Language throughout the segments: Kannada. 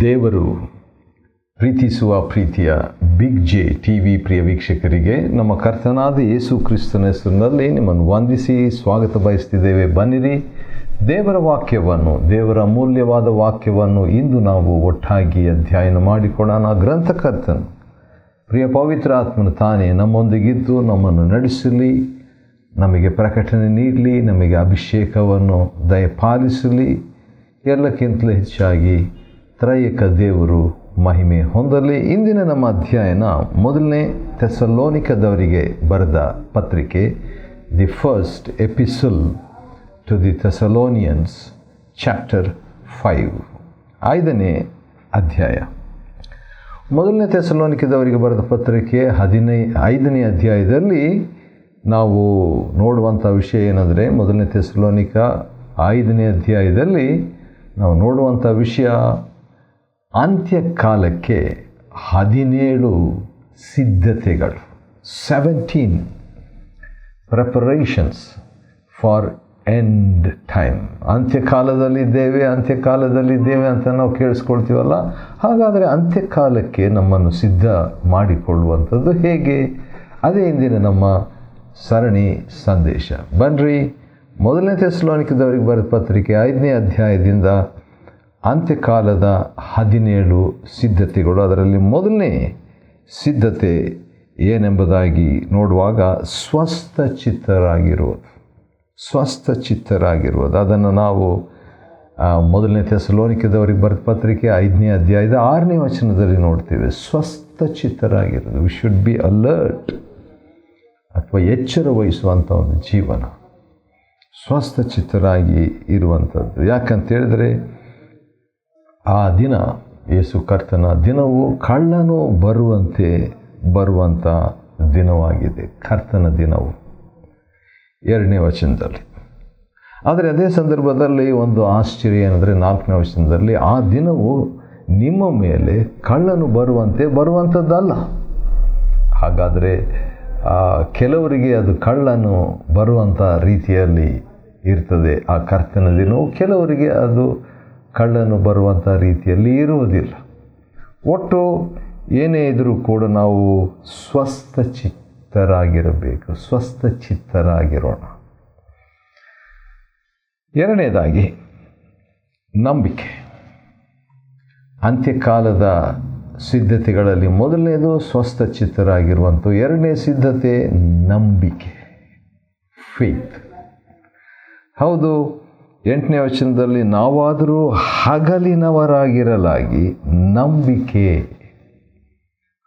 ದೇವರು ಪ್ರೀತಿಸುವ ಪ್ರೀತಿಯ ಬಿಗ್ ಜೆ ಟಿವಿ ಪ್ರಿಯ ವೀಕ್ಷಕರಿಗೆ ನಮ್ಮ ಕರ್ತನಾದ ಯೇಸು ಕ್ರಿಸ್ತನ ಹೆಸರಿನಲ್ಲಿ ನಿಮ್ಮನ್ನು ವಂದಿಸಿ ಸ್ವಾಗತ ಬಯಸ್ತಿದ್ದೇವೆ. ಬನ್ನಿರಿ, ದೇವರ ವಾಕ್ಯವನ್ನು, ದೇವರ ಅಮೂಲ್ಯವಾದ ವಾಕ್ಯವನ್ನು ಇಂದು ನಾವು ಒಟ್ಟಾಗಿ ಅಧ್ಯಯನ ಮಾಡಿಕೊಳ್ಳೋಣ. ಗ್ರಂಥಕರ್ತನು ಪ್ರಿಯ ಪವಿತ್ರ ಆತ್ಮನು ತಾನೇ ನಮ್ಮೊಂದಿಗಿದ್ದು ನಮ್ಮನ್ನು ನಡೆಸಲಿ, ನಮಗೆ ಪ್ರಕಟಣೆ ನೀಡಲಿ, ನಮಗೆ ಅಭಿಷೇಕವನ್ನು ದಯಪಾಲಿಸಲಿ. ಎಲ್ಲಕ್ಕಿಂತಲೂ ಹೆಚ್ಚಾಗಿ ತ್ರೈಕ ದೇವರು ಮಹಿಮೆ ಹೊಂದಲಿ. ಇಂದಿನ ನಮ್ಮ ಅಧ್ಯಯನ ಮೊದಲನೇ ಥೆಸಲೋನಿಕದವರಿಗೆ ಬರೆದ ಪತ್ರಿಕೆ, the first epistle to the Thessalonians, chapter 5, 5ನೇ ಅಧ್ಯಾಯ. ಮೊದಲನೇ ಥೆಸಲೋನಿಕದವರಿಗೆ ಬರೆದ ಪತ್ರಿಕೆ 5ನೇ ಅಧ್ಯಾಯದಲ್ಲಿ ನಾವು ನೋಡುವಂಥ ವಿಷಯ ಏನಂದರೆ, ಮೊದಲನೇ ಥೆಸಲೋನಿಕ 5ನೇ ಅಧ್ಯಾಯದಲ್ಲಿ ನಾವು ನೋಡುವಂಥ ವಿಷಯ ಅಂತ್ಯಕಾಲಕ್ಕೆ 17 ಸಿದ್ಧತೆಗಳು, 17 ಪ್ರಿಪರೇಷನ್ಸ್ ಫಾರ್ ಎಂಡ್ ಟೈಮ್. ಅಂತ್ಯಕಾಲದಲ್ಲಿದ್ದೇವೆ ಅಂತ ನಾವು ಕೇಳಿಸ್ಕೊಳ್ತೀವಲ್ಲ, ಹಾಗಾದರೆ ಅಂತ್ಯಕಾಲಕ್ಕೆ ನಮ್ಮನ್ನು ಸಿದ್ಧ ಮಾಡಿಕೊಳ್ಳುವಂಥದ್ದು ಹೇಗೆ? ಅದೇ ಇಂದಿನ ನಮ್ಮ ಸರಣಿ ಸಂದೇಶ. ಬನ್ನಿರಿ, ಮೊದಲನೇ ಥೆಸಲೋನಿಕದವರಿಗೆ ಬರೆದ ಪತ್ರಿಕೆ 5ನೇ ಅಧ್ಯಾಯದಿಂದ ಅಂತ್ಯಕಾಲದ 17 ಸಿದ್ಧತೆಗಳು. ಅದರಲ್ಲಿ ಮೊದಲನೇ ಸಿದ್ಧತೆ ಏನೆಂಬುದಾಗಿ ನೋಡುವಾಗ ಸ್ವಸ್ಥಚಿತ್ತರಾಗಿರುವುದು. ಅದನ್ನು ನಾವು ಮೊದಲನೇ ಥೆಸಲೋನಿಕದವರಿಗೆ ಬರೆದ ಪತ್ರಿಕೆ 5ನೇ ಅಧ್ಯಾಯದ 6ನೇ ವಚನದಲ್ಲಿ ನೋಡ್ತೇವೆ. ಸ್ವಸ್ಥಚಿತ್ತರಾಗಿರೋದು, ವಿ ಶುಡ್ ಬಿ ಅಲರ್ಟ್, ಅಥವಾ ಎಚ್ಚರ ವಹಿಸುವಂಥ ಒಂದು ಜೀವನ, ಸ್ವಸ್ಥಚಿತ್ತರಾಗಿ ಇರುವಂಥದ್ದು. ಯಾಕಂತೇಳಿದರೆ ಆ ದಿನ, ಯೇಸು ಕರ್ತನ ದಿನವು ಕಳ್ಳನು ಬರುವಂಥ ದಿನವಾಗಿದೆ, ಕರ್ತನ ದಿನವು, 2ನೇ ವಚನದಲ್ಲಿ. ಆದರೆ ಅದೇ ಸಂದರ್ಭದಲ್ಲಿ ಒಂದು ಆಶ್ಚರ್ಯ ಏನಂದರೆ 4ನೇ ವಚನದಲ್ಲಿ, ಆ ದಿನವು ನಿಮ್ಮ ಮೇಲೆ ಕಳ್ಳನು ಬರುವಂಥದ್ದಲ್ಲ. ಹಾಗಾದರೆ ಕೆಲವರಿಗೆ ಅದು ಕಳ್ಳನು ಬರುವಂಥ ರೀತಿಯಲ್ಲಿ ಇರ್ತದೆ ಆ ಕರ್ತನ ದಿನವು, ಕೆಲವರಿಗೆ ಅದು ಕಳ್ಳನು ಬರುವಂಥ ರೀತಿಯಲ್ಲಿ ಇರುವುದಿಲ್ಲ. ಒಟ್ಟು ಏನೇ ಇದ್ದರೂ ಕೂಡ ನಾವು ಸ್ವಸ್ಥಚಿತ್ತರಾಗಿರೋಣ. ಎರಡನೇದಾಗಿ ನಂಬಿಕೆ. ಅಂತ್ಯಕಾಲದ ಸಿದ್ಧತೆಗಳಲ್ಲಿ ಮೊದಲನೇದು ಸ್ವಸ್ಥಚಿತ್ತರಾಗಿರುವಂಥ, ಎರಡನೇ ಸಿದ್ಧತೆ ನಂಬಿಕೆ, ಫೇತ್. ಹೌದು, 8ನೇ ವಚನದಲ್ಲಿ ನಾವಾದರೂ ಹಗಲಿನವರಾಗಿರಲಾಗಿ ನಂಬಿಕೆ.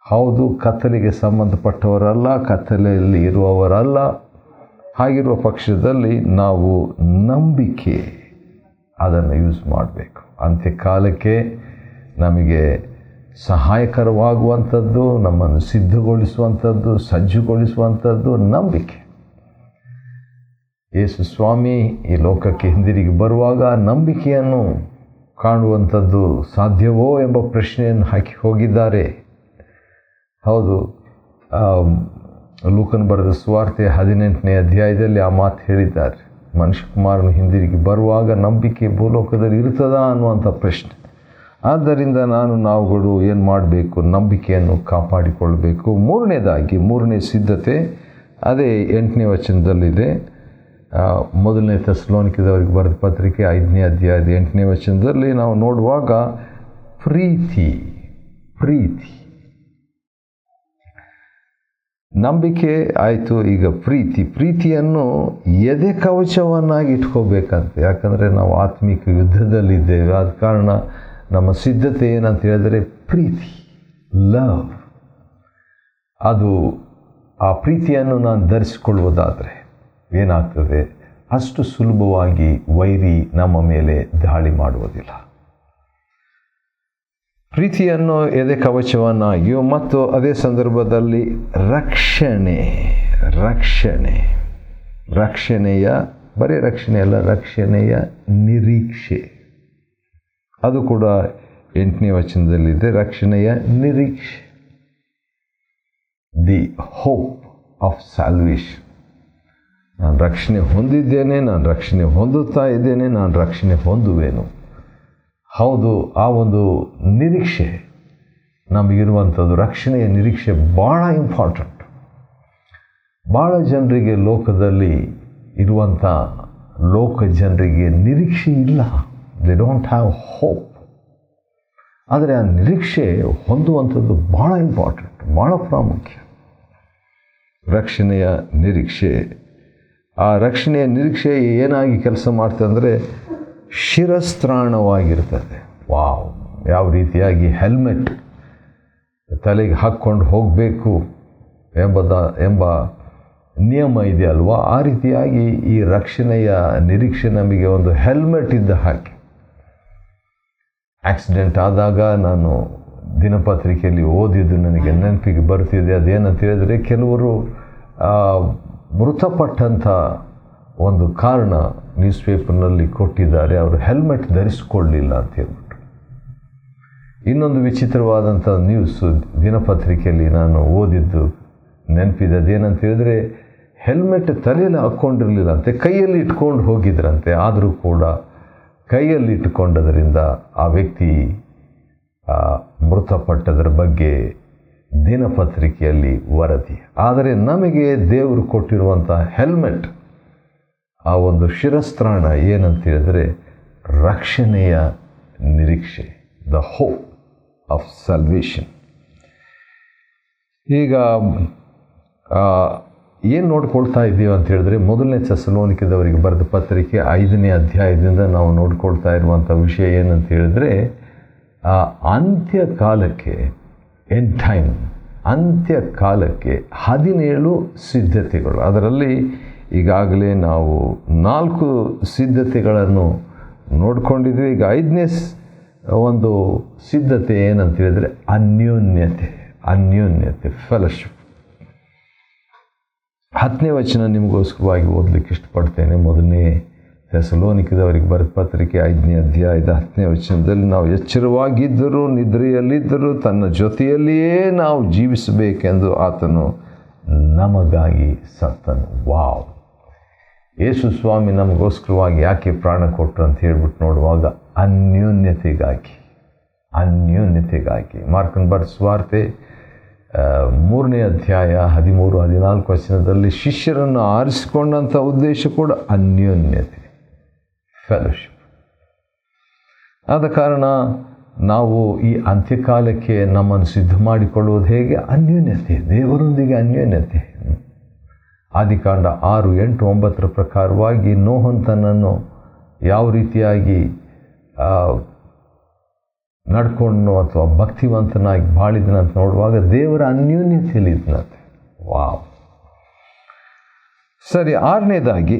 ಹೌದು, ಕತ್ತಲಿಗೆ ಸಂಬಂಧಪಟ್ಟವರಲ್ಲ, ಕತ್ತಲೆಯಲ್ಲಿ ಇರುವವರಲ್ಲ. ಹಾಗಿರುವ ಪಕ್ಷದಲ್ಲಿ ನಾವು ನಂಬಿಕೆ ಅದನ್ನು ಯೂಸ್ ಮಾಡಬೇಕು. ಅಂತ್ಯಕಾಲಕ್ಕೆ ನಮಗೆ ಸಹಾಯಕರವಾಗುವಂಥದ್ದು, ನಮ್ಮನ್ನು ಸಿದ್ಧಗೊಳಿಸುವಂಥದ್ದು, ಸಜ್ಜುಗೊಳಿಸುವಂಥದ್ದು ನಂಬಿಕೆ. ಯೇಸು ಸ್ವಾಮಿ ಈ ಲೋಕಕ್ಕೆ ಹಿಂದಿರುಗಿ ಬರುವಾಗ ನಂಬಿಕೆಯನ್ನು ಕಾಣುವಂಥದ್ದು ಸಾಧ್ಯವೋ ಎಂಬ ಪ್ರಶ್ನೆಯನ್ನು ಹಾಕಿ ಹೋಗಿದ್ದಾರೆ. ಹೌದು, ಲೂಕನ ಬರೆದ ಸುವಾರ್ತೆ 18ನೇ ಅಧ್ಯಾಯದಲ್ಲಿ ಆ ಮಾತು ಹೇಳಿದ್ದಾರೆ. ಮನುಷ್ಯಕುಮಾರನು ಹಿಂದಿರುಗಿ ಬರುವಾಗ ನಂಬಿಕೆ ಭೂಲೋಕದಲ್ಲಿ ಇರ್ತದಾ ಅನ್ನುವಂಥ ಪ್ರಶ್ನೆ. ಆದ್ದರಿಂದ ನಾವುಗಳು ಏನು ಮಾಡಬೇಕು? ನಂಬಿಕೆಯನ್ನು ಕಾಪಾಡಿಕೊಳ್ಳಬೇಕು. ಮೂರನೇ ಸಿದ್ಧತೆ ಅದೇ 8ನೇ ವಚನದಲ್ಲಿದೆ. ಮೊದಲನೇ ಥೆಸಲೋನಿಕದವರಿಗೆ ಬರೆದ ಪತ್ರಿಕೆ 5ನೇ ಅಧ್ಯಾಯದ 8ನೇ ವಚನದಲ್ಲಿ ನಾವು ನೋಡುವಾಗ ಪ್ರೀತಿ. ನಂಬಿಕೆ ಆಯಿತು, ಈಗ ಪ್ರೀತಿಯನ್ನು ಎದೆ ಕವಚವನ್ನಾಗಿ ಇಟ್ಕೋಬೇಕಂತೆ. ಯಾಕಂದರೆ ನಾವು ಆತ್ಮಿಕ ಯುದ್ಧದಲ್ಲಿದ್ದೇವೆ. ಆದ ಕಾರಣ ನಮ್ಮ ಸಿದ್ಧತೆ ಏನಂತ ಹೇಳಿದರೆ ಪ್ರೀತಿ, ಲವ್. ಅದು ಆ ಪ್ರೀತಿಯನ್ನು ನಾನು ಧರಿಸಿಕೊಳ್ಳುವುದಾದರೆ ಏನಾಗ್ತದೆ? ಅಷ್ಟು ಸುಲಭವಾಗಿ ವೈರಿ ನಮ್ಮ ಮೇಲೆ ದಾಳಿ ಮಾಡುವುದಿಲ್ಲ. ಪ್ರೀತಿಯನ್ನು ಎದೆ ಕವಚವನ್ನಾಗಿಯೂ ಮತ್ತು ಅದೇ ಸಂದರ್ಭದಲ್ಲಿ ರಕ್ಷಣೆಯ ಬರೀ ರಕ್ಷಣೆ ಅಲ್ಲ, ರಕ್ಷಣೆಯ ನಿರೀಕ್ಷೆ. ಅದು ಕೂಡ 8ನೇ ವಚನದಲ್ಲಿದೆ. ರಕ್ಷಣೆಯ ನಿರೀಕ್ಷೆ, ದಿ ಹೋಪ್ ಆಫ್ ಸಾಲ್ವೇಷನ್. ನಾನು ರಕ್ಷಣೆ ಹೊಂದಿದ್ದೇನೆ, ನಾನು ರಕ್ಷಣೆ ಹೊಂದುತ್ತಾ ಇದ್ದೇನೆ, ನಾನು ರಕ್ಷಣೆ ಹೊಂದುವೆನು. ಹೌದು, ಆ ಒಂದು ನಿರೀಕ್ಷೆ ನಮಗಿರುವಂಥದ್ದು, ರಕ್ಷಣೆಯ ನಿರೀಕ್ಷೆ ಭಾಳ ಇಂಪಾರ್ಟೆಂಟ್. ಭಾಳ ಜನರಿಗೆ ಲೋಕದಲ್ಲಿ ಇರುವಂಥ ಲೋಕ ಜನರಿಗೆ ನಿರೀಕ್ಷೆ ಇಲ್ಲ. They don't have hope. ಆದರೆ ಆ ನಿರೀಕ್ಷೆ ಹೊಂದುವಂಥದ್ದು ಭಾಳ ಇಂಪಾರ್ಟೆಂಟ್, ಭಾಳ ಪ್ರಾಮುಖ್ಯ. ರಕ್ಷಣೆಯ ನಿರೀಕ್ಷೆ, ಆ ರಕ್ಷಣೆಯ ನಿರೀಕ್ಷೆ ಏನಾಗಿ ಕೆಲಸ ಮಾಡ್ತದೆ ಅಂದರೆ ಶಿರಸ್ತ್ರಾಣವಾಗಿರ್ತದೆ. ವಾವ್, ಯಾವ ರೀತಿಯಾಗಿ ಹೆಲ್ಮೆಟ್ ತಲೆಗೆ ಹಾಕ್ಕೊಂಡು ಹೋಗಬೇಕು ಎಂಬ ನಿಯಮ ಇದೆಯಲ್ವ, ಆ ರೀತಿಯಾಗಿ ಈ ರಕ್ಷಣೆಯ ನಿರೀಕ್ಷೆ ನಮಗೆ ಒಂದು ಹೆಲ್ಮೆಟ್ ಇದ್ದ ಹಾಗೆ. ಆಕ್ಸಿಡೆಂಟ್ ಆದಾಗ ನಾನು ದಿನಪತ್ರಿಕೆಯಲ್ಲಿ ಓದಿದ್ದು ನನಗೆ ನೆನಪಿಗೆ ಬರ್ತಿದೆ. ಅದೇನಂತ ಹೇಳಿದರೆ, ಕೆಲವರು ಮೃತಪಟ್ಟಂಥ ಒಂದು ಕಾರಣ ನ್ಯೂಸ್ ಪೇಪರ್ನಲ್ಲಿ ಕೊಟ್ಟಿದ್ದಾರೆ, ಅವರು ಹೆಲ್ಮೆಟ್ ಧರಿಸಿಕೊಳ್ಳಲಿಲ್ಲ ಅಂತ ಹೇಳ್ಬಿಟ್ಟು. ಇನ್ನೊಂದು ವಿಚಿತ್ರವಾದಂಥ ನ್ಯೂಸ್ ದಿನಪತ್ರಿಕೆಯಲ್ಲಿ ನಾನು ಓದಿದ್ದು ನೆನಪಿದೆ. ಅದೇನಂತ ಹೇಳಿದರೆ, ಹೆಲ್ಮೆಟ್ ತಲೆಯಲ್ಲಿ ಹಾಕ್ಕೊಂಡಿರಲಿಲ್ಲ ಅಂತೆ, ಕೈಯಲ್ಲಿ ಇಟ್ಕೊಂಡು ಹೋಗಿದ್ರಂತೆ. ಆದರೂ ಕೂಡ ಕೈಯಲ್ಲಿ ಇಟ್ಟುಕೊಂಡದರಿಂದ ಆ ವ್ಯಕ್ತಿ ಮೃತಪಟ್ಟದರ ಬಗ್ಗೆ ದಿನಪತ್ರಿಕೆಯಲ್ಲಿ ವರದಿ. ಆದರೆ ನಮಗೆ ದೇವರು ಕೊಟ್ಟಿರುವಂಥ ಹೆಲ್ಮೆಟ್, ಆ ಒಂದು ಶಿರಸ್ತ್ರಾಣ ಏನಂತ ಹೇಳಿದರೆ ರಕ್ಷಣೆಯ ನಿರೀಕ್ಷೆ, ದ ಹೋಪ್ ಆಫ್ ಸಲ್ವೇಷನ್. ಈಗ ಏನು ನೋಡ್ಕೊಳ್ತಾ ಇದ್ದೀವಿ ಅಂತ ಹೇಳಿದ್ರೆ, ಮೊದಲನೇ ಥೆಸಲೋನಿಕದವರಿಗೆ ಬರೆದ ಪತ್ರಿಕೆ 5ನೇ ಅಧ್ಯಾಯದಿಂದ ನಾವು ನೋಡ್ಕೊಳ್ತಾ ಇರುವಂಥ ವಿಷಯ ಏನಂತ ಹೇಳಿದ್ರೆ, ಅಂತ್ಯಕಾಲಕ್ಕೆ, ಎಂಡ್ ಟೈಮ್, ಅಂತ್ಯಕಾಲಕ್ಕೆ 17 ಸಿದ್ಧತೆಗಳು. ಅದರಲ್ಲಿ ಈಗಾಗಲೇ ನಾವು 4 ಸಿದ್ಧತೆಗಳನ್ನು ನೋಡ್ಕೊಂಡಿದ್ವಿ. ಈಗ 5ನೇ ಒಂದು ಸಿದ್ಧತೆ ಏನಂತ ಹೇಳಿದರೆ ಅನ್ಯೋನ್ಯತೆ, ಫೆಲೋಶಿಪ್. 10ನೇ ವಚನ ನಿಮಗೋಸ್ಕರವಾಗಿ ಓದಲಿಕ್ಕೆ ಇಷ್ಟಪಡ್ತೇನೆ. ಮೊದಲನೇ ಥೆಸಲೋನಿಕದವರಿಗೆ ಬರೆದ ಪತ್ರಿಕೆ 5ನೇ ಅಧ್ಯಾಯದ 10ನೇ ವಚನದಲ್ಲಿ, ನಾವು ಎಚ್ಚರವಾಗಿದ್ದರೂ ನಿದ್ರೆಯಲ್ಲಿದ್ದರೂ ತನ್ನ ಜೊತೆಯಲ್ಲಿಯೇ ನಾವು ಜೀವಿಸಬೇಕೆಂದು ಆತನು ನಮಗಾಗಿ ಸತ್ತನು. ವಾವ್, ಯೇಸು ಸ್ವಾಮಿ ನಮಗೋಸ್ಕರವಾಗಿ ಯಾಕೆ ಪ್ರಾಣ ಕೊಟ್ಟರು ಅಂತ ಹೇಳ್ಬಿಟ್ಟು ನೋಡುವಾಗ ಅನ್ಯೋನ್ಯತೆಗಾಗಿ. ಮಾರ್ಕನ ಬರೆದ ಸುವಾರ್ತೆ 3ನೇ ಅಧ್ಯಾಯ 13-14 ವಚನದಲ್ಲಿ ಶಿಷ್ಯರನ್ನು ಆರಿಸಿಕೊಂಡಂಥ ಉದ್ದೇಶ ಕೂಡ ಅನ್ಯೋನ್ಯತೆ, ಫೆಲೋಶಿಪ್. ಆದ ಕಾರಣ ನಾವು ಈ ಅಂತ್ಯಕಾಲಕ್ಕೆ ನಮ್ಮನ್ನು ಸಿದ್ಧ ಮಾಡಿಕೊಳ್ಳುವುದು ಹೇಗೆ? ಅನ್ಯೋನ್ಯತೆ, ದೇವರೊಂದಿಗೆ ಅನ್ಯೋನ್ಯತೆ. ಆದಿಕಾಂಡ 6, 8, 9 ಪ್ರಕಾರವಾಗಿ ನೋಹನ್ ತನ್ನನ್ನು ಯಾವ ರೀತಿಯಾಗಿ ನಡ್ಕೊಂಡು ಅಥವಾ ಭಕ್ತಿವಂತನಾಗಿ ಬಾಳಿದನಂತ ನೋಡುವಾಗ ದೇವರ ಅನ್ಯೋನ್ಯತೆಯಲ್ಲಿ ಇದ್ದಂತೆ. ವಾವ್. ಸರಿ, 6ನೇದಾಗಿ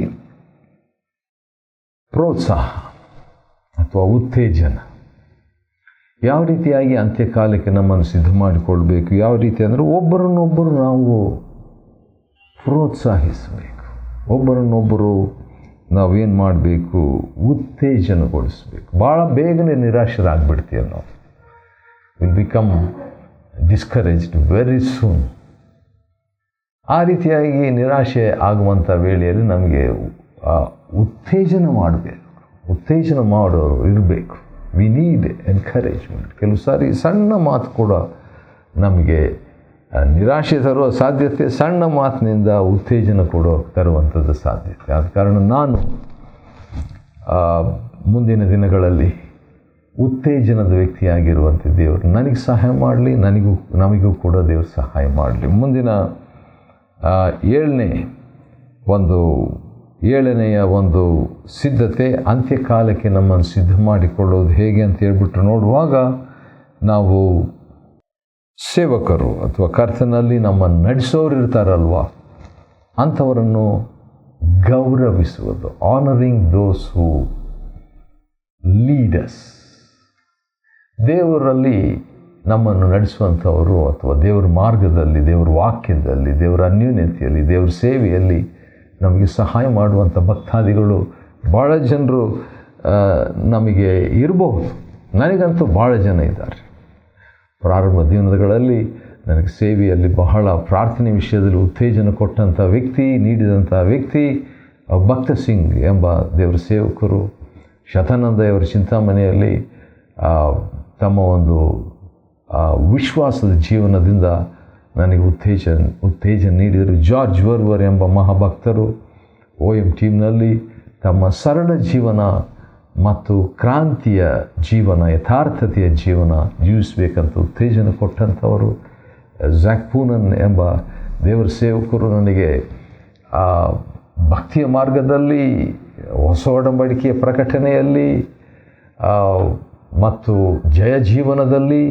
ಪ್ರೋತ್ಸಾಹ ಅಥವಾ ಉತ್ತೇಜನ. ಯಾವ ರೀತಿಯಾಗಿ ಅಂತ್ಯಕಾಲಕ್ಕೆ ನಮ್ಮನ್ನು ಸಿದ್ಧ ಮಾಡಿಕೊಳ್ಬೇಕು? ಯಾವ ರೀತಿ ಅಂದರೆ, ಒಬ್ಬರನ್ನೊಬ್ಬರು ನಾವು ಪ್ರೋತ್ಸಾಹಿಸಬೇಕು. ಒಬ್ಬರನ್ನೊಬ್ಬರು ನಾವೇನು ಮಾಡಬೇಕು? ಉತ್ತೇಜನಗೊಳಿಸಬೇಕು. ಭಾಳ ಬೇಗನೆ ನಿರಾಶರಾಗ್ಬಿಡ್ತೀವಿ ನಾವು. Will become discouraged very soon. ಆ ರೀತಿಯಾಗಿ ನಿರಾಶೆ ಆಗುವಂಥ ವೇಳೆಯಲ್ಲಿ ನಮಗೆ ಉತ್ತೇಜನ ಮಾಡಬೇಕು, ಉತ್ತೇಜನ ಮಾಡೋರು ಇರಬೇಕು. We need encouragement. ಕೆಲವು ಸಾರಿ ಸಣ್ಣ ಮಾತು ಕೂಡ ನಮಗೆ ನಿರಾಶೆ ತರುವ ಸಾಧ್ಯತೆ, ಸಣ್ಣ ಮಾತಿನಿಂದ ಉತ್ತೇಜನ ಕೂಡ ತರುವಂಥದ್ದು ಸಾಧ್ಯತೆ. ಆದ ಕಾರಣ ನಾನು ಮುಂದಿನ ದಿನಗಳಲ್ಲಿ ಉತ್ತೇಜನದ ವ್ಯಕ್ತಿಯಾಗಿರುವಂಥ ದೇವರು ನನಗೆ ಸಹಾಯ ಮಾಡಲಿ, ನಮಗೂ ಕೂಡ ದೇವರು ಸಹಾಯ ಮಾಡಲಿ. ಮುಂದಿನ 7ನೆಯ ಒಂದು ಸಿದ್ಧತೆ, ಅಂತ್ಯಕಾಲಕ್ಕೆ ನಮ್ಮನ್ನು ಸಿದ್ಧ ಮಾಡಿಕೊಳ್ಳೋದು ಹೇಗೆ ಅಂತ ಹೇಳ್ಬಿಟ್ಟು ನೋಡುವಾಗ, ನಾವು ಸೇವಕರು ಅಥವಾ ಕರ್ತನಲ್ಲಿ ನಮ್ಮನ್ನು ನಡೆಸೋರು ಇರ್ತಾರಲ್ವ, ಅಂಥವರನ್ನು ಗೌರವಿಸುವುದು, ಆನರಿಂಗ್ ದೋಸ್ ಹೂ ಲೀಡರ್ಸ್. ದೇವರಲ್ಲಿ ನಮ್ಮನ್ನು ನಡೆಸುವಂಥವರು ಅಥವಾ ದೇವರ ಮಾರ್ಗದಲ್ಲಿ, ದೇವರ ವಾಕ್ಯದಲ್ಲಿ, ದೇವರ ಅನ್ಯೋನ್ಯತೆಯಲ್ಲಿ, ದೇವರ ಸೇವೆಯಲ್ಲಿ ನಮಗೆ ಸಹಾಯ ಮಾಡುವಂಥ ಭಕ್ತಾದಿಗಳು ಭಾಳ ಜನರು ನಮಗೆ ಇರಬಹುದು. ನನಗಂತೂ ಭಾಳ ಜನ ಇದ್ದಾರೆ. ಪ್ರಾರಂಭ ದಿನಗಳಲ್ಲಿ ನನಗೆ ಸೇವೆಯಲ್ಲಿ ಬಹಳ ಪ್ರಾರ್ಥನೆ ವಿಷಯದಲ್ಲಿ ಉತ್ತೇಜನ ಕೊಟ್ಟಂಥ ವ್ಯಕ್ತಿ, ನೀಡಿದಂಥ ವ್ಯಕ್ತಿ ಭಕ್ತ ಸಿಂಗ್ ಎಂಬ ದೇವರ ಸೇವಕರು. ಶತಾನಂದ ಅವರ ಚಿಂತಾಮಣೆಯಲ್ಲಿ ತಮ್ಮ ಒಂದು ವಿಶ್ವಾಸದ ಜೀವನದಿಂದ ನನಗೆ ಉತ್ತೇಜನ ನೀಡಿದರು. ಜಾರ್ಜ್ ವರ್ವರ್ ಎಂಬ ಮಹಾಭಕ್ತರು OM ಟೀಮ್ನಲ್ಲಿ ತಮ್ಮ ಸರಳ ಜೀವನ ಮತ್ತು ಕ್ರಾಂತಿಯ ಜೀವನ, ಯಥಾರ್ಥತೆಯ ಜೀವನ ಜೀವಿಸಬೇಕಂತ ಉತ್ತೇಜನ ಕೊಟ್ಟಂಥವರು. ಝ್ಯಾಕ್ ಪೂನನ್ ಎಂಬ ದೇವರ ಸೇವಕರು ನನಗೆ ಭಕ್ತಿಯ ಮಾರ್ಗದಲ್ಲಿ, ಹೊಸ ಒಡಂಬಡಿಕೆಯ ಪ್ರಕಟಣೆಯಲ್ಲಿ ಮತ್ತು ಜಯ ಜೀವನದಲ್ಲಿ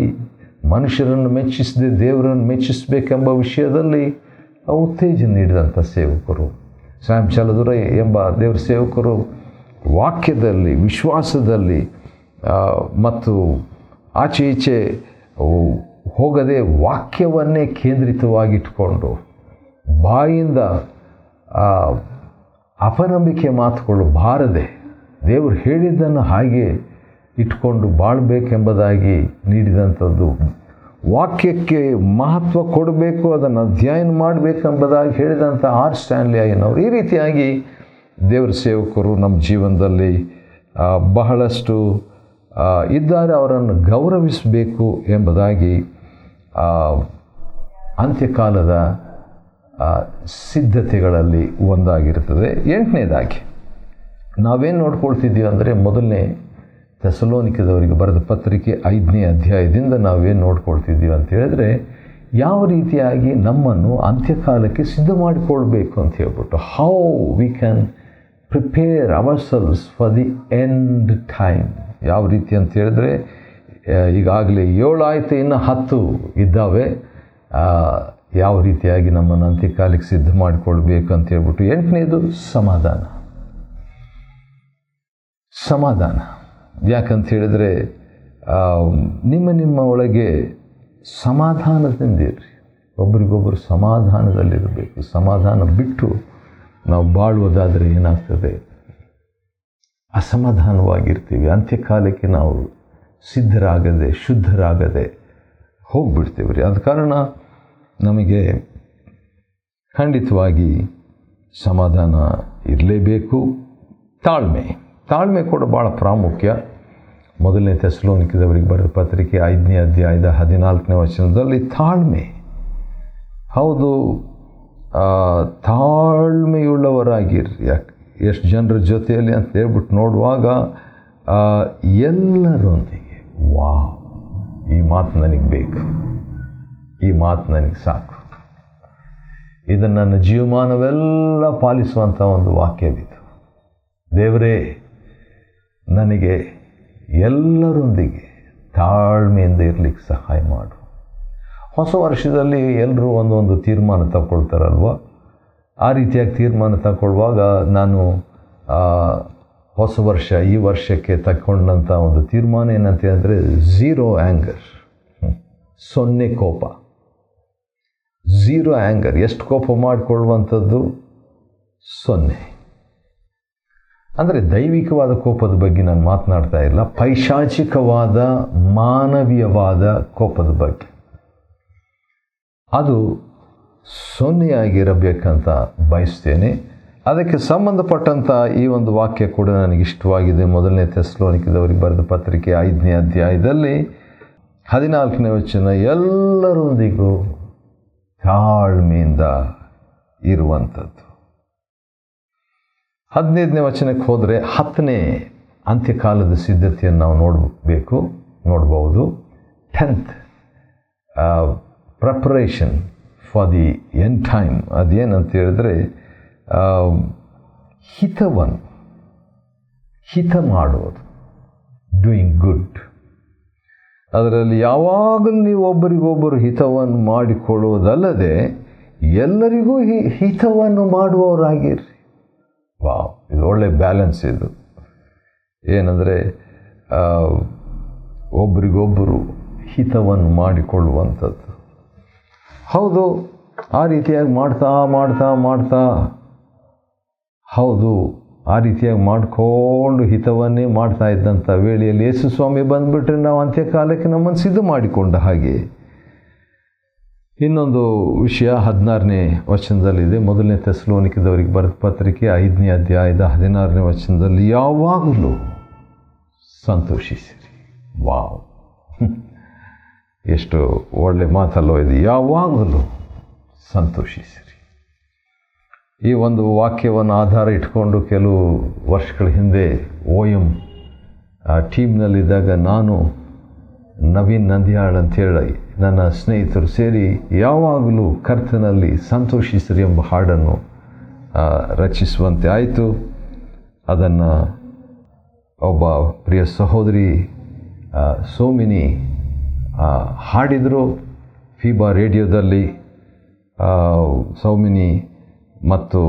ಮನುಷ್ಯರನ್ನು ಮೆಚ್ಚಿಸದೆ ದೇವರನ್ನು ಮೆಚ್ಚಿಸಬೇಕೆಂಬ ವಿಷಯದಲ್ಲಿ ಉತ್ತೇಜನ ನೀಡಿದಂಥ ಸೇವಕರು. ಸ್ಯಾಮ್ ಚಲದುರೈ ಎಂಬ ದೇವರ ಸೇವಕರು ವಾಕ್ಯದಲ್ಲಿ, ವಿಶ್ವಾಸದಲ್ಲಿ ಮತ್ತು ಆಚೆ ಈಚೆ ಹೋಗದೆ ವಾಕ್ಯವನ್ನೇ ಕೇಂದ್ರಿತವಾಗಿಟ್ಕೊಂಡು ಬಾಯಿಂದ ಅಪನಂಬಿಕೆ ಮಾತುಗಳು ಬಾರದೆ ದೇವರು ಹೇಳಿದ್ದನ್ನು ಹಾಗೆ ಇಟ್ಕೊಂಡು ಬಾಳಬೇಕೆಂಬುದಾಗಿ ನೀಡಿದಂಥದ್ದು. ವಾಕ್ಯಕ್ಕೆ ಮಹತ್ವ ಕೊಡಬೇಕು, ಅದನ್ನು ಅಧ್ಯಯನ ಮಾಡಬೇಕೆಂಬುದಾಗಿ ಹೇಳಿದಂಥ R. ಸ್ಟ್ಯಾನ್ಲಿ ಅಯ್ಯನವರು. ಈ ರೀತಿಯಾಗಿ ದೇವರ ಸೇವಕರು ನಮ್ಮ ಜೀವನದಲ್ಲಿ ಬಹಳಷ್ಟು ಇದ್ದಾರೆ. ಅವರನ್ನು ಗೌರವಿಸಬೇಕು ಎಂಬುದಾಗಿ ಅಂತ್ಯಕಾಲದ ಸಿದ್ಧತೆಗಳಲ್ಲಿ ಒಂದಾಗಿರ್ತದೆ. 8ನೇದಾಗಿ ನಾವೇನು ನೋಡ್ಕೊಳ್ತಿದ್ದೀವಿ ಅಂದರೆ, ಮೊದಲನೇ ಥೆಸಲೋನಿಕದವರಿಗೆ ಬರೆದ ಪತ್ರಿಕೆ 5ನೇ ಅಧ್ಯಾಯದಿಂದ ನಾವೇನು ನೋಡ್ಕೊಳ್ತಿದ್ದೀವಿ ಅಂತ ಹೇಳಿದ್ರೆ, ಯಾವ ರೀತಿಯಾಗಿ ನಮ್ಮನ್ನು ಅಂತ್ಯಕಾಲಕ್ಕೆ ಸಿದ್ಧ ಮಾಡಿಕೊಳ್ಬೇಕು ಅಂತ ಹೇಳ್ಬಿಟ್ಟು, how we can prepare ourselves for the end time. ಯಾವ ರೀತಿ ಅಂತ ಹೇಳಿದ್ರೆ, ಈಗಾಗಲೇ 7 ಆಯಿತು, ಇನ್ನು 10 ಇದ್ದಾವೆ. ಯಾವ ರೀತಿಯಾಗಿ ನಮ್ಮನ್ನು ಅಂತ್ಯಕಾಲಕ್ಕೆ ಸಿದ್ಧ ಮಾಡಿಕೊಳ್ಬೇಕು ಅಂತ ಹೇಳ್ಬಿಟ್ಟು. 8ನೇದು ಸಮಾಧಾನ. ಯಾಕಂತ ಹೇಳಿದರೆ, ನಿಮ್ಮ ಒಳಗೆ ಸಮಾಧಾನದಿಂದಿರ್ರಿ, ಒಬ್ರಿಗೊಬ್ಬರು ಸಮಾಧಾನದಲ್ಲಿರಬೇಕು. ಸಮಾಧಾನ ಬಿಟ್ಟು ನಾವು ಬಾಳುವುದಾದರೆ ಏನಾಗ್ತದೆ, ಅಸಮಾಧಾನವಾಗಿರ್ತೀವಿ. ಅಂತ್ಯಕಾಲಕ್ಕೆ ನಾವು ಸಿದ್ಧರಾಗದೆ, ಶುದ್ಧರಾಗದೆ ಹೋಗಿಬಿಡ್ತೀವಿ ರೀ. ಆದ ಕಾರಣ ನಮಗೆ ಖಂಡಿತವಾಗಿ ಸಮಾಧಾನ ಇರಲೇಬೇಕು. ತಾಳ್ಮೆ ಕೂಡ ಭಾಳ ಪ್ರಾಮುಖ್ಯ. ಮೊದಲನೇ ಥೆಸಲೋನಿಕದವರಿಗೆ ಬರೆದ ಪತ್ರಿಕೆ 5ನೇ ಅಧ್ಯಾಯದ 14ನೇ ವಚನದಲ್ಲಿ ತಾಳ್ಮೆ. ಹೌದು, ತಾಳ್ಮೆಯುಳ್ಳವರಾಗಿರ್ರಿ. ಎಷ್ಟು ಜನರ ಜೊತೆಯಲ್ಲಿ ಅಂತ ಹೇಳ್ಬಿಟ್ಟು ನೋಡುವಾಗ ಎಲ್ಲರೊಂದಿಗೆ, ಈ ಮಾತು ನನಗೆ ಬೇಕು, ಈ ಮಾತು ನನಗೆ ಸಾಕು, ಇದನ್ನು ನನ್ನ ಜೀವಮಾನವೆಲ್ಲ ಪಾಲಿಸುವಂಥ ಒಂದು ವಾಕ್ಯವಿತ್ತು. ದೇವರೇ, ನನಗೆ ಎಲ್ಲರೊಂದಿಗೆ ತಾಳ್ಮೆಯಿಂದ ಇರಲಿಕ್ಕೆ ಸಹಾಯ ಮಾಡು. ಹೊಸ ವರ್ಷದಲ್ಲಿ ಎಲ್ಲರೂ ಒಂದೊಂದು ತೀರ್ಮಾನ ತಗೊಳ್ತಾರಲ್ವ, ಆ ರೀತಿಯಾಗಿ ತೀರ್ಮಾನ ತಗೊಳ್ಳುವಾಗ ನಾನು ಹೊಸ ವರ್ಷ, ಈ ವರ್ಷಕ್ಕೆ ತಗೊಂಡಂಥ ಒಂದು ತೀರ್ಮಾನ ಏನಂತ ಹೇಳಿದ್ರೆ, 0 ಆ್ಯಂಗರ್, 0 ಕೋಪ. 0 ಆ್ಯಂಗರ್. ಎಷ್ಟು ಕೋಪ ಮಾಡಿಕೊಳ್ಳುವಂಥದ್ದು? 0. ಅಂದರೆ ದೈವಿಕವಾದ ಕೋಪದ ಬಗ್ಗೆ ನಾನು ಮಾತನಾಡ್ತಾ ಇಲ್ಲ, ಪೈಶಾಚಿಕವಾದ ಮಾನವೀಯವಾದ ಕೋಪದ ಬಗ್ಗೆ. ಅದು 0 ಆಗಿರಬೇಕಂತ ಬಯಸ್ತೇನೆ. ಅದಕ್ಕೆ ಸಂಬಂಧಪಟ್ಟಂಥ ಈ ಒಂದು ವಾಕ್ಯ ಕೂಡ ನನಗೆ ಇಷ್ಟವಾಗಿದೆ. ಮೊದಲನೇ ಥೆಸಲೋನಿಕದವರಿಗೆ ಬರೆದ ಪತ್ರಿಕೆ 5ನೇ ಅಧ್ಯಾಯದಲ್ಲಿ 14ನೇ ವಚನ, ಎಲ್ಲರೊಂದಿಗೂ ತಾಳ್ಮೆಯಿಂದ ಇರುವಂಥದ್ದು. 15ನೇ ವಚನಕ್ಕೆ ಹೋದರೆ 10ನೇ ಅಂತ್ಯಕಾಲದ ಸಿದ್ಧತೆಯನ್ನು ನಾವು ನೋಡ್ಬೋದು. 10th preparation for the end time. ಅದೇನಂತ ಹೇಳಿದ್ರೆ, ಹಿತ ಮಾಡುವುದು, ಡೂಯಿಂಗ್ ಗುಡ್. ಅದರಲ್ಲಿ ಯಾವಾಗಲೂ ನೀವು ಒಬ್ಬರಿಗೊಬ್ಬರು ಹಿತವನ್ನು ಮಾಡಿಕೊಳ್ಳುವುದಲ್ಲದೆ ಎಲ್ಲರಿಗೂ ಹಿತವನ್ನು ಮಾಡುವವರಾಗಿರ್ರಿ. ಇದು ಒಳ್ಳೆ ಬ್ಯಾಲೆನ್ಸ್. ಇದು ಏನಂದರೆ, ಒಬ್ರಿಗೊಬ್ಬರು ಹಿತವನ್ನು ಮಾಡಿಕೊಳ್ಳುವಂಥದ್ದು. ಹೌದು, ಆ ರೀತಿಯಾಗಿ ಮಾಡ್ತಾ ಹೌದು, ಆ ರೀತಿಯಾಗಿ ಮಾಡಿಕೊಂಡು ಹಿತವನ್ನೇ ಮಾಡ್ತಾ ಇದ್ದಂಥ ವೇಳೆಯಲ್ಲಿ ಯೇಸು ಸ್ವಾಮಿ ಬಂದುಬಿಟ್ರೆ ನಾವು ಅಂತ್ಯಕಾಲಕ್ಕೆ ನಮ್ಮನ್ನು ಸಿದ್ಧ ಮಾಡಿಕೊಂಡ ಹಾಗೆ. ಇನ್ನೊಂದು ವಿಷಯ 16ನೇ ವಚನದಲ್ಲಿದೆ. ಮೊದಲನೇ ಥೆಸಲೋನಿಕದವರಿಗೆ ಬರೆದ ಪತ್ರಿಕೆ 5ನೇ ಅಧ್ಯಾಯದ 16ನೇ ವಚನದಲ್ಲಿ, ಯಾವಾಗಲೂ ಸಂತೋಷಿಸಿರಿ, ವಾವ್, ಎಷ್ಟು ಒಳ್ಳೆ ಮಾತಲ್ಲೋ ಇದು. ಯಾವಾಗಲೂ ಸಂತೋಷಿಸಿರಿ. ಈ ಒಂದು ವಾಕ್ಯವನ್ನು ಆಧಾರ ಇಟ್ಕೊಂಡು ಕೆಲವು ವರ್ಷಗಳ ಹಿಂದೆ OM ಟೀಮ್ನಲ್ಲಿದ್ದಾಗ ನಾನು, ನವೀನ್ ನಂದ್ಯಾಳ್ ಅಂತೇಳಿ ನನ್ನ ಸ್ನೇಹಿತರು ಸೇರಿ ಯಾವಾಗಲೂ ಕರ್ತನಲ್ಲಿ ಸಂತೋಷಿಸಿರಿ ಎಂಬ ಹಾಡನ್ನು ರಚಿಸುವಂತೆ ಆಯಿತು. ಅದನ್ನು ಒಬ್ಬ ಪ್ರಿಯ ಸಹೋದರಿ ಸೋಮಿನಿ ಹಾಡಿದರು ಫೀಬಾ ರೇಡಿಯೋದಲ್ಲಿ. ಸೌಮಿನಿ ಮತ್ತು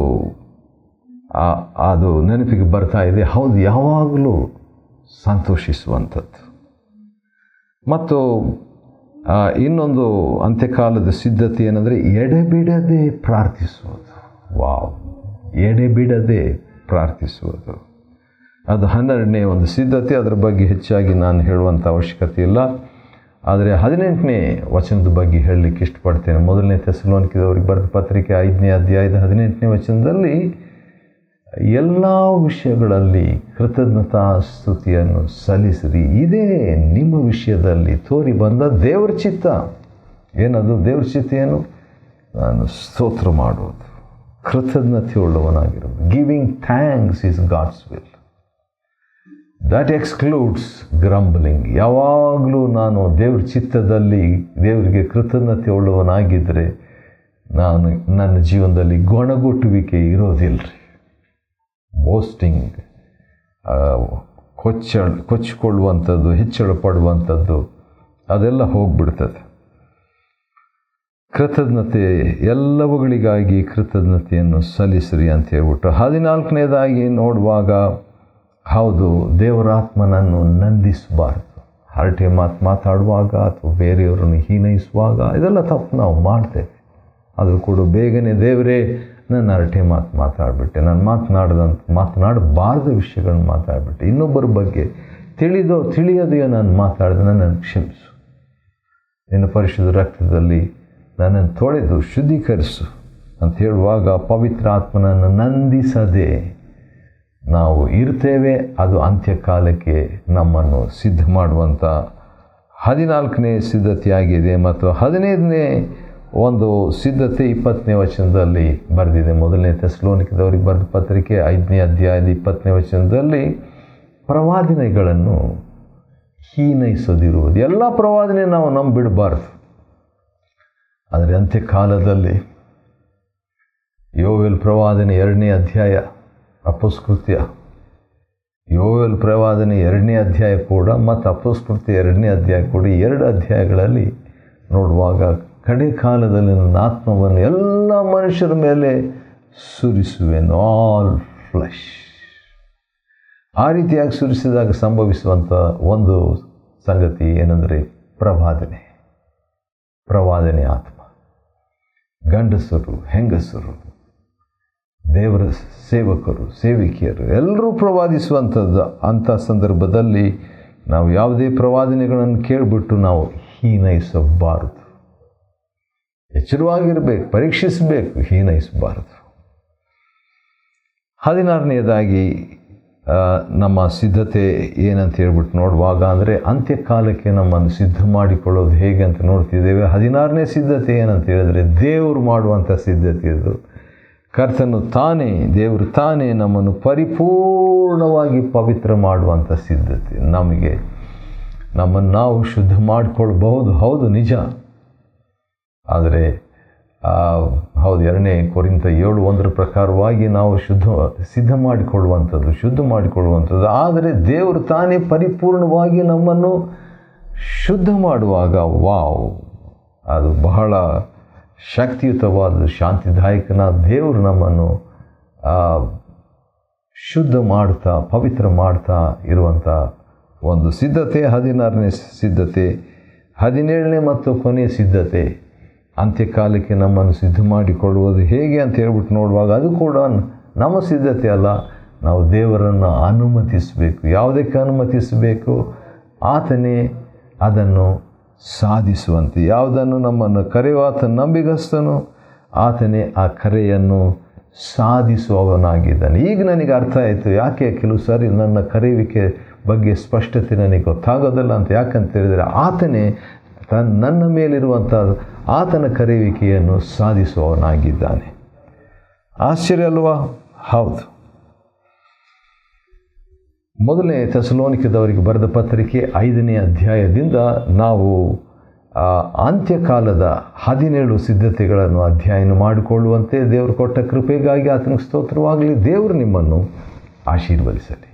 ಅದು ನೆನಪಿಗೆ ಬರ್ತಾ ಇದೆ. ಹೌದು, ಯಾವಾಗಲೂ ಸಂತೋಷಿಸುವಂಥದ್ದು. ಮತ್ತು ಇನ್ನೊಂದು ಅಂತ್ಯಕಾಲದ ಸಿದ್ಧತೆ ಏನಂದರೆ ಎಡೆಬಿಡದೆ ಪ್ರಾರ್ಥಿಸುವುದು. ವಾವ್, ಎಡೆಬಿಡದೆ ಪ್ರಾರ್ಥಿಸುವುದು, ಅದು 12ನೇ ಒಂದು ಸಿದ್ಧತೆ. ಅದರ ಬಗ್ಗೆ ಹೆಚ್ಚಾಗಿ ನಾನು ಹೇಳುವಂಥ ಅವಶ್ಯಕತೆ ಇಲ್ಲ. ಆದರೆ 18ನೇ ವಚನದ ಬಗ್ಗೆ ಹೇಳಲಿಕ್ಕೆ ಇಷ್ಟಪಡ್ತೇನೆ. 1ನೇ ಥೆಸಲೋನಿಕದವರಿಗೆ ಬರೆದ ಪತ್ರಿಕೆ 5ನೇ ಅಧ್ಯಾಯದ 18ನೇ ವಚನದಲ್ಲಿ ಎಲ್ಲ ವಿಷಯಗಳಲ್ಲಿ ಕೃತಜ್ಞತಾ ಸ್ತುತಿಯನ್ನು ಸಲ್ಲಿಸಿರಿ, ಇದೇ ನಿಮ್ಮ ವಿಷಯದಲ್ಲಿ ತೋರಿ ಬಂದ ದೇವರ ಚಿತ್ತ. ಏನದು ದೇವರ ಚಿತ್ತ? ಏನು? ನಾನು ಸ್ತೋತ್ರ ಮಾಡುವುದು, ಕೃತಜ್ಞತೆ ಉಳ್ಳವನಾಗಿರೋದು. Giving thanks is God's will. That excludes grumbling. ಯಾವಾಗಲೂ ನಾನು ದೇವ್ರ ಚಿತ್ತದಲ್ಲಿ ದೇವರಿಗೆ ಕೃತಜ್ಞತೆ ಉಳ್ಳವನಾಗಿದ್ದರೆ ನನ್ನ ಜೀವನದಲ್ಲಿ ಗೊಣಗುಟ್ಟುವಿಕೆ ಇರೋದಿಲ್ಲ ರೀ. ಬೋಸ್ಟಿಂಗ್, ಕೊಚ್ಚಿಕೊಳ್ಳುವಂಥದ್ದು, ಹೆಚ್ಚಳ ಪಡುವಂಥದ್ದು, ಅದೆಲ್ಲ ಹೋಗ್ಬಿಡ್ತದೆ. ಕೃತಜ್ಞತೆ, ಎಲ್ಲವುಗಳಿಗಾಗಿ ಕೃತಜ್ಞತೆಯನ್ನು ಸಲ್ಲಿಸ್ರಿ ಅಂತ ಹೇಳ್ಬಿಟ್ಟು 14ನೇದಾಗಿ ನೋಡುವಾಗ, ಹೌದು, ದೇವರಾತ್ಮನನ್ನು ನಂದಿಸಬಾರ್ದು. ಹರಟೆ ಮಾತಾಡುವಾಗ ಅಥವಾ ಬೇರೆಯವರನ್ನು ಹೀನೈಸುವಾಗ ಇದೆಲ್ಲ ತಪ್ಪು ನಾವು ಮಾಡ್ತೇವೆ. ಆದರೂ ಕೂಡ ಬೇಗನೆ ದೇವರೇ ನನ್ನ ಹರಟೆ ಮಾತಾಡಿಬಿಟ್ಟೆ, ನಾನು ಮಾತನಾಡಬಾರ್ದ ವಿಷಯಗಳನ್ನ ಮಾತಾಡಿಬಿಟ್ಟೆ, ಇನ್ನೊಬ್ಬರ ಬಗ್ಗೆ ತಿಳಿಯದೆಯೋ ನಾನು ಮಾತಾಡಿದೆ, ನನ್ನನ್ನು ಕ್ಷಮಿಸು, ನಿನ್ನ ಪರಿಶುದ್ಧ ರಕ್ತದಲ್ಲಿ ನನ್ನನ್ನು ತೊಳೆದು ಶುದ್ಧೀಕರಿಸು ಅಂತ ಹೇಳುವಾಗ ಪವಿತ್ರ ಆತ್ಮನನ್ನು ನಂದಿಸದೆ ನಾವು ಇರ್ತೇವೆ. ಅದು ಅಂತ್ಯಕಾಲಕ್ಕೆ ನಮ್ಮನ್ನು ಸಿದ್ಧ ಮಾಡುವಂಥ 14ನೇ ಸಿದ್ಧತೆಯಾಗಿದೆ. ಮತ್ತು 15ನೇ ಒಂದು ಸಿದ್ಧತೆ 20ನೇ ವಚನದಲ್ಲಿ ಬರೆದಿದೆ. 1ನೇ ಥೆಸಲೋನಿಕದವರಿಗೆ ಬರೆದ ಪತ್ರಿಕೆ 5ನೇ ಅಧ್ಯಾಯದ 20ನೇ ವಚನದಲ್ಲಿ ಪ್ರವಾದನೆಗಳನ್ನು ಹೀನೈಸದಿರುವುದು. ಎಲ್ಲ ಪ್ರವಾದನೆ ನಾವು ನಂಬಿಡಬಾರ್ದು. ಆದರೆ ಅಂತ್ಯಕಾಲದಲ್ಲಿ ಯೋವೇಲ್ ಪ್ರವಾದನೆ 2ನೇ ಅಧ್ಯಾಯ, ಅಪೊಸ್ಕೃತ್ಯ, ಯೋವೇಲ್ ಪ್ರವಾದನೆ 2ನೇ ಅಧ್ಯಾಯ ಕೂಡ ಮತ್ತು ಅಪೊಸ್ಕೃತ್ಯ 2ನೇ ಅಧ್ಯಾಯ ಕೂಡ, 2 ಅಧ್ಯಾಯಗಳಲ್ಲಿ ನೋಡುವಾಗ ಕಡೆ ಕಾಲದಲ್ಲಿ ನನ್ನ ಆತ್ಮವನ್ನು ಎಲ್ಲ ಮನುಷ್ಯರ ಮೇಲೆ ಸುರಿಸುವೆನು, ಆಲ್ ಫ್ಲೆಶ್. ಆ ರೀತಿಯಾಗಿ ಸುರಿಸಿದಾಗ ಸಂಭವಿಸುವಂಥ ಒಂದು ಸಂಗತಿ ಏನಂದರೆ ಪ್ರವಾದನೆ ಆತ್ಮ. ಗಂಡಸರು, ಹೆಂಗಸರು, ದೇವರ ಸೇವಕರು, ಸೇವಿಕೆಯರು ಎಲ್ಲರೂ ಪ್ರವಾದಿಸುವಂಥದ್ದು. ಅಂಥ ಸಂದರ್ಭದಲ್ಲಿ ನಾವು ಯಾವುದೇ ಪ್ರವಾದನೆಗಳನ್ನು ಕೇಳಿಬಿಟ್ಟು ನಾವು ಹೀನೈಸಬಾರದು. ಎಚ್ಚರವಾಗಿರಬೇಕು, ಪರೀಕ್ಷಿಸಬೇಕು, ಹೀನೈಸಬಾರದು. 16ನೇದಾಗಿ ನಮ್ಮ ಸಿದ್ಧತೆ ಏನಂತ ಹೇಳ್ಬಿಟ್ಟು ನೋಡುವಾಗ ಅಂದರೆ ಅಂತ್ಯಕಾಲಕ್ಕೆ ನಮ್ಮನ್ನು ಸಿದ್ಧ ಮಾಡಿಕೊಳ್ಳೋದು ಹೇಗೆ ಅಂತ ನೋಡ್ತಿದ್ದೇವೆ. 16ನೇ ಸಿದ್ಧತೆ ಏನಂತ ಹೇಳಿದ್ರೆ ದೇವರು ಮಾಡುವಂಥ ಸಿದ್ಧತೆ ಇದು. ದೇವರು ತಾನೇ ನಮ್ಮನ್ನು ಪರಿಪೂರ್ಣವಾಗಿ ಪವಿತ್ರ ಮಾಡುವಂಥ ಸಿದ್ಧತೆ. ನಮ್ಮನ್ನು ನಾವು ಶುದ್ಧ ಮಾಡಿಕೊಳ್ಬಹುದು, ಹೌದು, ನಿಜ. ಆದರೆ ಹೌದು, 2ನೇ ಕೊರಿಂಥ 7:1 ಪ್ರಕಾರವಾಗಿ ನಾವು ಶುದ್ಧ ಮಾಡಿಕೊಳ್ಳುವಂಥದ್ದು. ಆದರೆ ದೇವರು ತಾನೇ ಪರಿಪೂರ್ಣವಾಗಿ ನಮ್ಮನ್ನು ಶುದ್ಧ ಮಾಡುವಾಗ, ವಾವ್, ಅದು ಬಹಳ ಶಕ್ತಿಯುತವಾದ, ಶಾಂತಿದಾಯಕನಾದ ದೇವರು ನಮ್ಮನ್ನು ಶುದ್ಧ ಮಾಡ್ತಾ, ಪವಿತ್ರ ಮಾಡ್ತಾ ಇರುವಂಥ ಒಂದು ಸಿದ್ಧತೆ 16ನೇ ಸಿದ್ಧತೆ. 17ನೇ ಮತ್ತು ಕೊನೆಯ ಸಿದ್ಧತೆ, ಅಂತ್ಯಕಾಲಕ್ಕೆ ನಮ್ಮನ್ನು ಸಿದ್ಧ ಮಾಡಿಕೊಳ್ಳುವುದು ಹೇಗೆ ಅಂತ ಹೇಳ್ಬಿಟ್ಟು ನೋಡುವಾಗ ಅದು ಕೂಡ ನಮ್ಮ ಸಿದ್ಧತೆ ಅಲ್ಲ, ನಾವು ದೇವರನ್ನು ಅನುಮತಿಸಬೇಕು. ಯಾವುದಕ್ಕೆ ಅನುಮತಿಸಬೇಕು? ಆತನೇ ಅದನ್ನು ಸಾಧಿಸುವಂತೆ. ಯಾವುದನ್ನು ನಮ್ಮನ್ನು ಕರೆಯುವಾತ ನಂಬಿಗಸ್ತನು, ಆತನೇ ಆ ಕರೆಯನ್ನು ಸಾಧಿಸುವವನಾಗಿದ್ದಾನೆ. ಈಗ ನನಗೆ ಅರ್ಥ ಆಯಿತು ಯಾಕೆ ಕೆಲವು ಸಾರಿ ನನ್ನ ಕರೆಯುವಿಕೆ ಬಗ್ಗೆ ಸ್ಪಷ್ಟತೆ ನನಗೆ ಗೊತ್ತಾಗೋದಿಲ್ಲ ಅಂತ. ಯಾಕಂತ ಹೇಳಿದರೆ ಆತನೇ ನನ್ನ ಮೇಲಿರುವಂಥ ಆತನ ಕರೆಯುವಿಕೆಯನ್ನು ಸಾಧಿಸುವವನಾಗಿದ್ದಾನೆ. ಆಶ್ಚರ್ಯ ಅಲ್ವಾ? ಹೌದು. ಮೊದಲನೇ ಥೆಸಲೋನಿಕದವರಿಗೆ ಬರೆದ ಪತ್ರಿಕೆ 5ನೇ ಅಧ್ಯಾಯದಿಂದ ನಾವು ಅಂತ್ಯಕಾಲದ 17 ಸಿದ್ಧತೆಗಳನ್ನು ಅಧ್ಯಯನ ಮಾಡಿಕೊಳ್ಳುವಂತೆ ದೇವರು ಕೊಟ್ಟ ಕೃಪೆಗಾಗಿ ಆತನಿಗೆ ಸ್ತೋತ್ರವಾಗಲಿ. ದೇವರು ನಿಮ್ಮನ್ನು ಆಶೀರ್ವದಿಸಲಿ.